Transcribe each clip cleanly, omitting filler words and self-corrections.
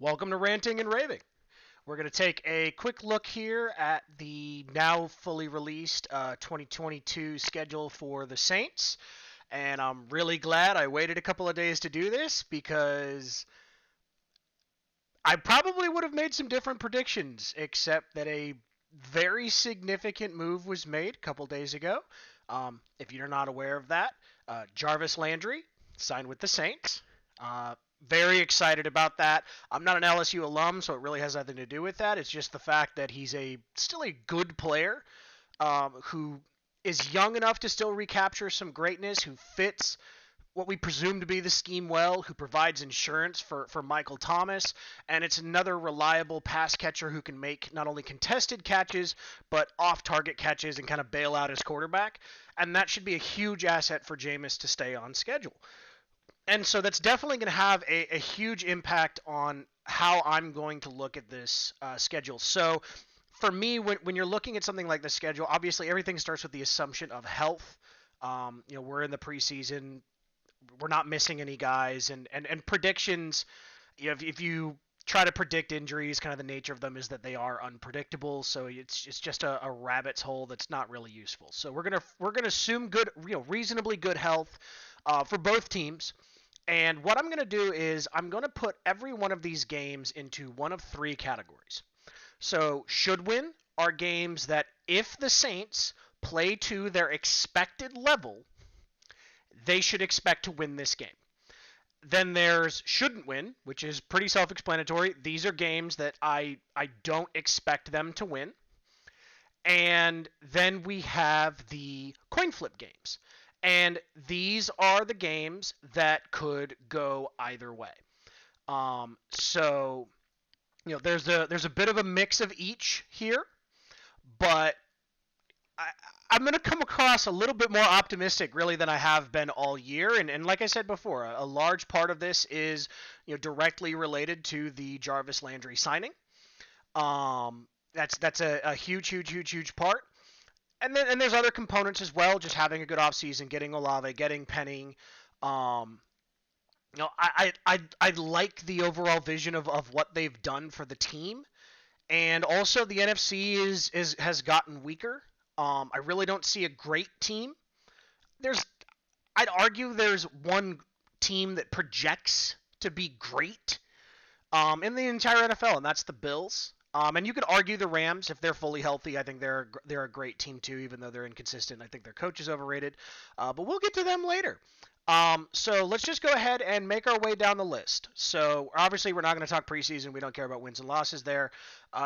Welcome to Ranting and Raving. We're going to take a quick look here at the now fully released 2022 schedule for the Saints. And I'm really glad I waited a couple of days to do this because I probably would have made some different predictions, except that a very significant move was made a couple days ago. If you're not aware of that, Jarvis Landry signed with the Saints. Very excited about that. I'm not an LSU alum, so it really has nothing to do with that. It's just the fact that he's still a good player who is young enough to still recapture some greatness, who fits what we presume to be the scheme well, who provides insurance for Michael Thomas, and it's another reliable pass catcher who can make not only contested catches, but off-target catches and kind of bail out his quarterback, and that should be a huge asset for Jameis to stay on schedule. And so that's definitely going to have a huge impact on how I'm going to look at this schedule. So for me, when you're looking at something like the schedule, obviously everything starts with the assumption of health. We're in the preseason, we're not missing any guys, and predictions. If you try to predict injuries, kind of the nature of them is that they are unpredictable. So it's just a rabbit's hole that's not really useful. So we're gonna assume good, reasonably good health for both teams. And what I'm going to do is I'm going to put every one of these games into one of three categories. So should win are games that if the Saints play to their expected level, they should expect to win this game. Then there's shouldn't win, which is pretty self-explanatory. These are games that I don't expect them to win. And then we have the coin flip games. And these are the games that could go either way. So there's a bit of a mix of each here, but I'm going to come across a little bit more optimistic, really, than I have been all year. And like I said before, a large part of this is directly related to the Jarvis Landry signing. That's a huge part. And there's other components as well, just having a good offseason, getting Olave, getting Penning. I like the overall vision of what they've done for the team. And also the NFC has gotten weaker. I really don't see a great team. I'd argue there's one team that projects to be great in the entire NFL, and that's the Bills. And you could argue the Rams if they're fully healthy. I think they're a great team too, even though they're inconsistent. I think their coach is overrated, but we'll get to them later. So let's just go ahead and make our way down the list. So obviously we're not going to talk preseason. We don't care about wins and losses there.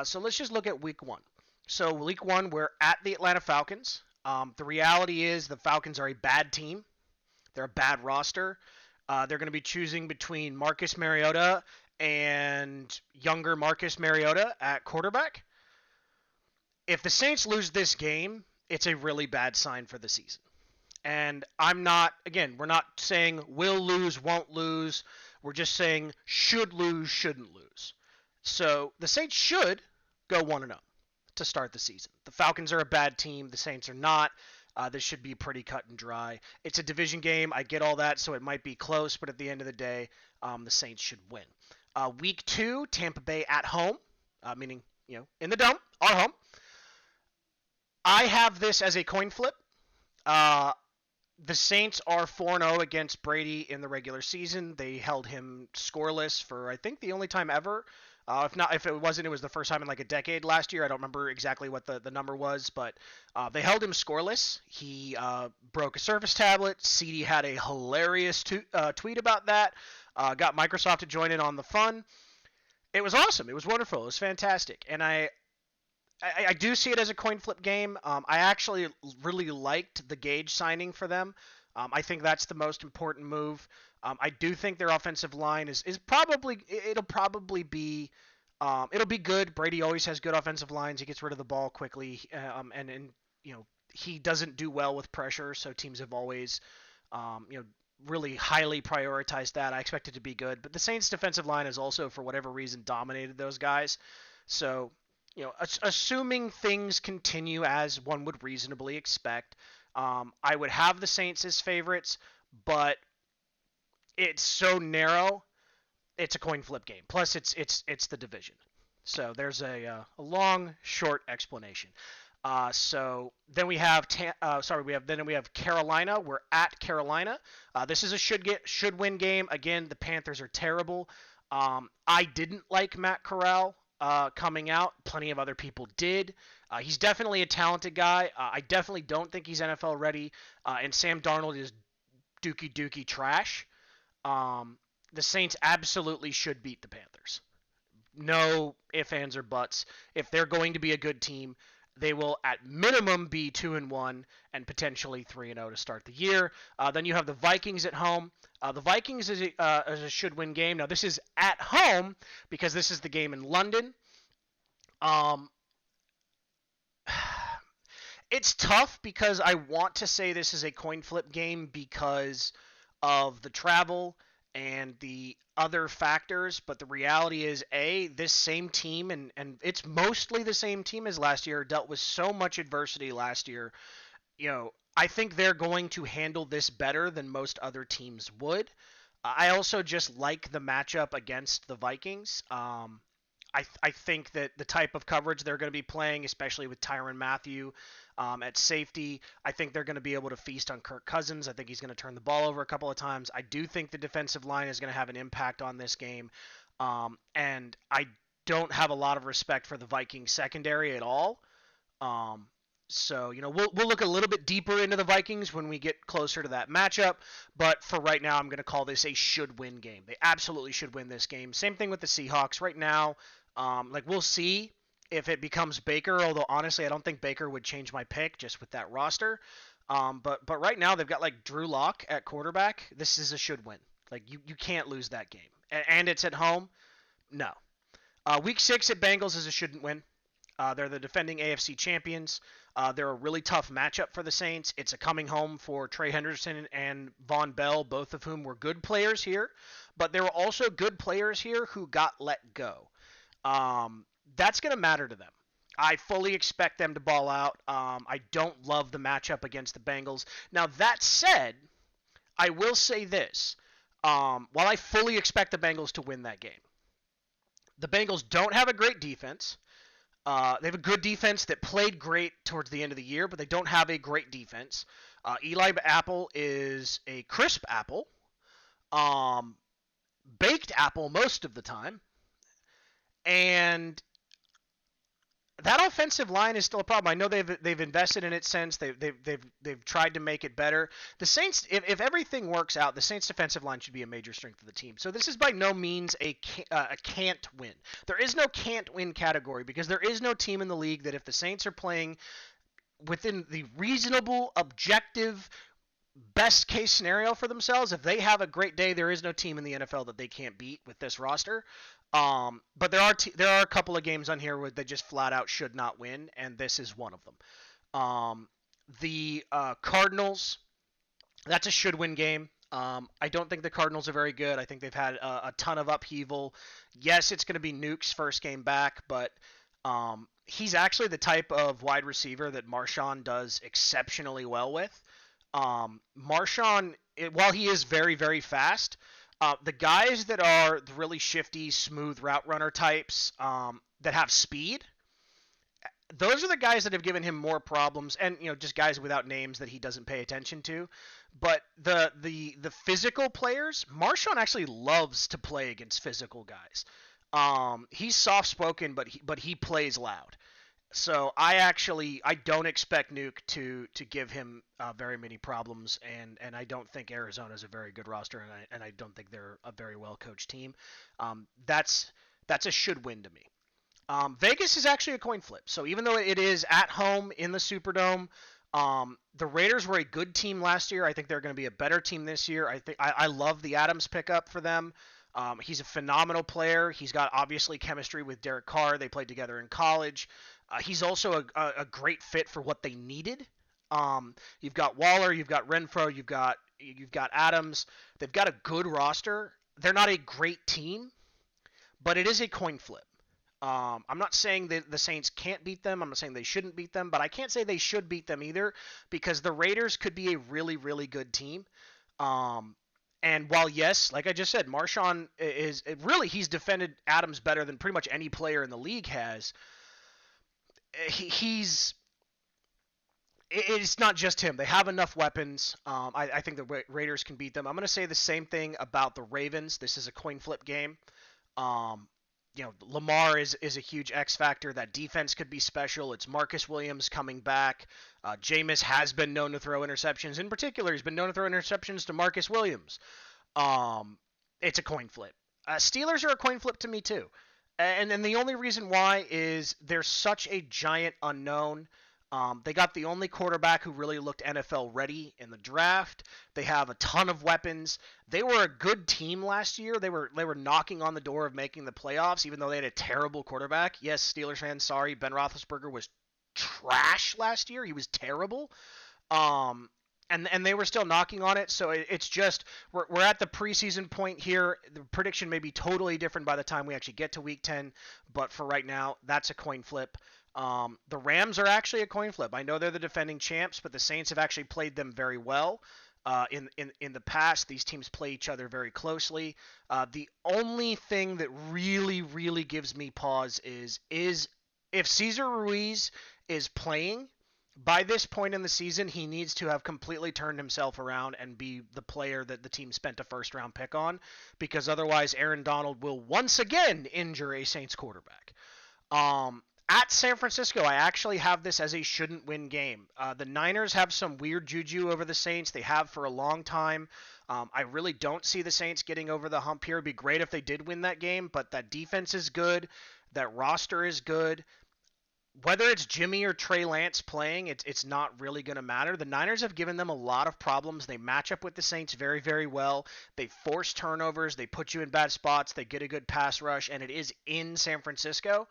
So let's just look at week one. So week one, we're at the Atlanta Falcons. The reality is the Falcons are a bad team. They're a bad roster. They're going to be choosing between Marcus Mariota and younger Marcus Mariota at quarterback. If the Saints lose this game, it's a really bad sign for the season. And we're not saying will lose, won't lose. We're just saying should lose, shouldn't lose. So the Saints should go 1-0 to start the season. The Falcons are a bad team. The Saints are not. This should be pretty cut and dry. It's a division game. I get all that, so it might be close, but at the end of the day, the Saints should win. Week two, Tampa Bay at home, meaning, in the dome, our home. I have this as a coin flip. The Saints are 4-0 against Brady in the regular season. They held him scoreless for, I think, the only time ever. If it wasn't, it was the first time in like a decade last year. I don't remember exactly what the number was, but they held him scoreless. He broke a Surface tablet. CD had a hilarious tweet about that. Got Microsoft to join in on the fun. It was awesome. It was wonderful. It was fantastic. And I do see it as a coin flip game. I actually really liked the Gage signing for them. I think that's the most important move. I do think their offensive line is probably it'll be good. Brady always has good offensive lines. He gets rid of the ball quickly, and he doesn't do well with pressure. So teams have always really highly prioritized that. I expect it to be good. But the Saints' defensive line has also, for whatever reason, dominated those guys. So assuming things continue as one would reasonably expect, I would have the Saints as favorites, but it's so narrow it's a coin flip game. Plus, it's the division. So there's a long, short explanation. So then we have we have Carolina. We're at Carolina. This is a should win game. Again, the Panthers are terrible. I didn't like Matt Corral coming out. Plenty of other people did. He's definitely a talented guy. I definitely don't think he's NFL ready. And Sam Darnold is dookie trash. The Saints absolutely should beat the Panthers. No ifs, ands, or buts. If they're going to be a good team, they will at minimum be 2-1 and potentially 3-0 to start the year. Then you have the Vikings at home. The Vikings is a should-win game. Now this is at home because this is the game in London. It's tough because I want to say this is a coin flip game because of the travel and the other factors, but the reality is, this same team, and it's mostly the same team as last year, dealt with so much adversity last year. I think they're going to handle this better than most other teams would. I also just like the matchup against the Vikings. I think that the type of coverage they're going to be playing, especially with Tyrann Mathieu at safety, I think they're going to be able to feast on Kirk Cousins. I think he's going to turn the ball over a couple of times. I do think the defensive line is going to have an impact on this game. And I don't have a lot of respect for the Vikings secondary at all. So, we'll look a little bit deeper into the Vikings when we get closer to that matchup. But for right now, I'm going to call this a should-win game. They absolutely should win this game. Same thing with the Seahawks. Right now, we'll see if it becomes Baker, although honestly, I don't think Baker would change my pick just with that roster. But right now, they've got Drew Lock at quarterback. This is a should-win. You can't lose that game. And it's at home? No. Week 6 at Bengals is a shouldn't win. They're the defending AFC champions. They're a really tough matchup for the Saints. It's a coming home for Trey Henderson and Von Bell, both of whom were good players here. But there were also good players here who got let go. That's going to matter to them. I fully expect them to ball out. I don't love the matchup against the Bengals. Now, that said, I will say this. While I fully expect the Bengals to win that game, the Bengals don't have a great defense. They have a good defense that played great towards the end of the year, but they don't have a great defense. Eli Apple is a crisp apple, baked apple most of the time, and that offensive line is still a problem. I know they've invested in it since they've tried to make it better. The Saints, if everything works out, the Saints defensive line should be a major strength of the team. So this is by no means a can't win. There is no can't win category because there is no team in the league that if the Saints are playing within the reasonable, objective, best case scenario for themselves, if they have a great day, there is no team in the NFL that they can't beat with this roster. But there are a couple of games on here where they just flat out should not win, and this is one of them. The Cardinals, that's a should win game. I don't think the Cardinals are very good. I think they've had a ton of upheaval. Yes, it's going to be Nuke's first game back, but he's actually the type of wide receiver that Marshawn does exceptionally well with. Marshawn, while he is very, very fast, the guys that are the really shifty, smooth route runner types that have speed, those are the guys that have given him more problems, and just guys without names that he doesn't pay attention to. But the physical players, Marshawn actually loves to play against physical guys. He's soft spoken, but he plays loud. So I don't expect Nuke to give him very many problems, and I don't think Arizona is a very good roster, and I don't think they're a very well coached team. That's a should win to me. Vegas is actually a coin flip. So even though it is at home in the Superdome, the Raiders were a good team last year. I think they're going to be a better team this year. I love the Adams pickup for them. He's a phenomenal player. He's got obviously chemistry with Derek Carr. They played together in college. He's also a great fit for what they needed. You've got Waller, you've got Renfro, you've got Adams. They've got a good roster. They're not a great team, but it is a coin flip. I'm not saying that the Saints can't beat them. I'm not saying they shouldn't beat them, but I can't say they should beat them either because the Raiders could be a really, really good team. And while yes, like I just said, Marshawn is really he's defended Adams better than pretty much any player in the league has. He's it's not just him. They have enough weapons. I think the Raiders can beat them. I'm going to say the same thing about the Ravens. This is a coin flip game. Um, Lamar is a huge X factor. That defense could be special. It's Marcus Williams coming back. Jameis has been known to throw interceptions. In particular, he's been known to throw interceptions to Marcus Williams. It's a coin flip. Steelers are a coin flip to me too. And the only reason why is there's such a giant unknown. They got the only quarterback who really looked NFL ready in the draft. They have a ton of weapons. They were a good team last year. They were knocking on the door of making the playoffs, even though they had a terrible quarterback. Yes, Steelers fans, sorry, Ben Roethlisberger was trash last year. He was terrible. And they were still knocking on it. So it's just we're at the preseason point here. The prediction may be totally different by the time we actually get to Week 10, but for right now, that's a coin flip. The Rams are actually a coin flip. I know they're the defending champs, but the Saints have actually played them very well. In the past, these teams play each other very closely. The only thing that really gives me pause is if Cesar Ruiz is playing, by this point in the season, he needs to have completely turned himself around and be the player that the team spent a first-round pick on, because otherwise Aaron Donald will once again injure a Saints quarterback. At San Francisco, I actually have this as a shouldn't-win game. The Niners have some weird juju over the Saints. They have for a long time. I really don't see the Saints getting over the hump here. It'd be great if they did win that game, but that defense is good. That roster is good. Whether it's Jimmy or Trey Lance playing, it's not really going to matter. The Niners have given them a lot of problems. They match up with the Saints very, very well. They force turnovers. They put you in bad spots. They get a good pass rush, and it is in San Francisco.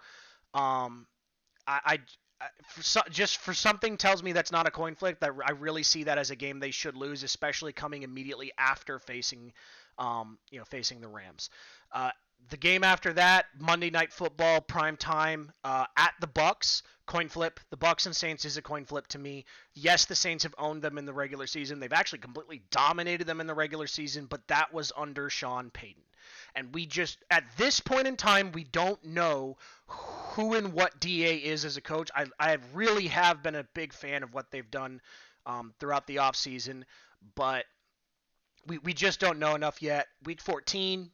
Just for something tells me that's not a coin flip. That I really see that as a game they should lose, especially coming immediately after facing the Rams. The game after that, Monday Night Football, prime time, at the Bucks, coin flip. The Bucks and Saints is a coin flip to me. Yes, the Saints have owned them in the regular season. They've actually completely dominated them in the regular season, but that was under Sean Payton. And we just, at this point in time, we don't know who and what DA is as a coach. I really have been a big fan of what they've done throughout the offseason, but we just don't know enough yet. Week 14,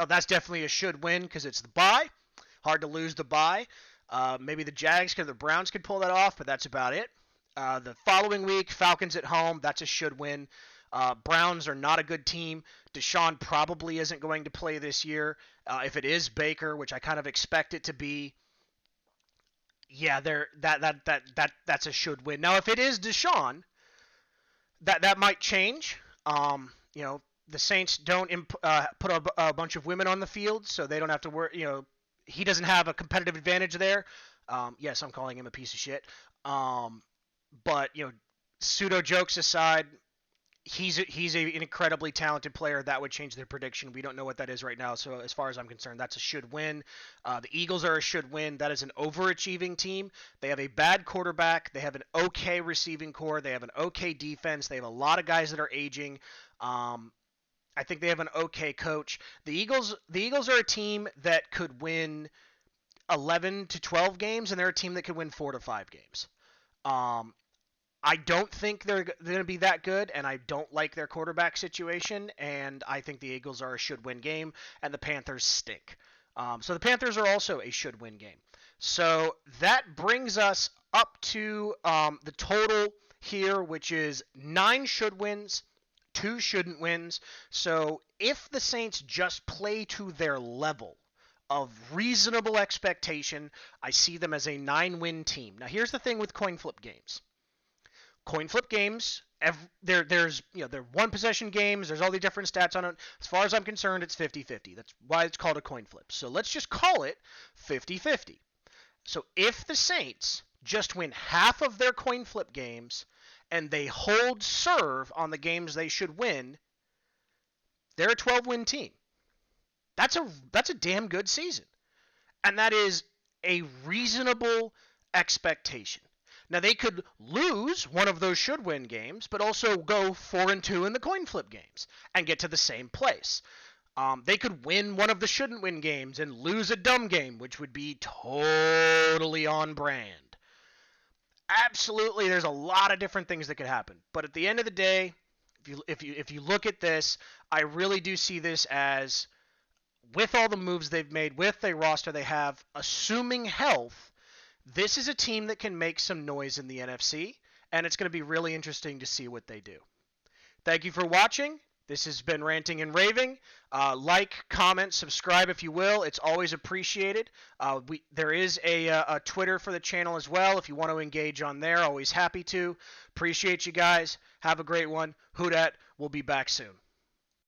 that's definitely a should win because it's the bye. Hard to lose the bye. Maybe the Jags the Browns could pull that off, but that's about it. The following week, Falcons at home. That's a should win. Browns are not a good team. Deshaun probably isn't going to play this year. If it is Baker, which I kind of expect it to be, yeah, that's a should win. Now, if it is Deshaun, that might change. The Saints don't put a bunch of women on the field, so they don't have to worry. He doesn't have a competitive advantage there. Yes, I'm calling him a piece of shit. But pseudo jokes aside, he's an incredibly talented player. That would change their prediction. We don't know what that is right now. So as far as I'm concerned, that's a should win. The Eagles are a should win. That is an overachieving team. They have a bad quarterback. They have an okay receiving core. They have an okay defense. They have a lot of guys that are aging. I think they have an okay coach. The Eagles are a team that could win 11 to 12 games, and they're a team that could win 4 to 5 games. I don't think they're going to be that good, and I don't like their quarterback situation, and I think the Eagles are a should-win game, and the Panthers stink. So the Panthers are also a should-win game. So that brings us up to the total here, which is 9 should-wins, 2 shouldn't wins. So if the Saints just play to their level of reasonable expectation, I see them as a 9-win team. Now here's the thing with coin flip games. Coin flip games, there's they're one possession games. There's all the different stats on it. As far as I'm concerned, it's 50-50. That's why it's called a coin flip. So let's just call it 50-50. So if the Saints just win half of their coin flip games and they hold serve on the games they should win, they're a 12-win team. That's a damn good season. And that is a reasonable expectation. Now they could lose one of those should-win games, but also go 4-2 in the coin flip games and get to the same place. They could win one of the shouldn't-win games and lose a dumb game, which would be totally on brand. Absolutely, there's a lot of different things that could happen. But at the end of the day, if you look at this, I really do see this as, with all the moves they've made, with the roster they have, assuming health, this is a team that can make some noise in the NFC, and it's going to be really interesting to see what they do. Thank you for watching. This has been Ranting and Raving. Like, comment, subscribe if you will. It's always appreciated. There is a Twitter for the channel as well. If you want to engage on there, always happy to. Appreciate you guys. Have a great one. Who Dat. We'll be back soon.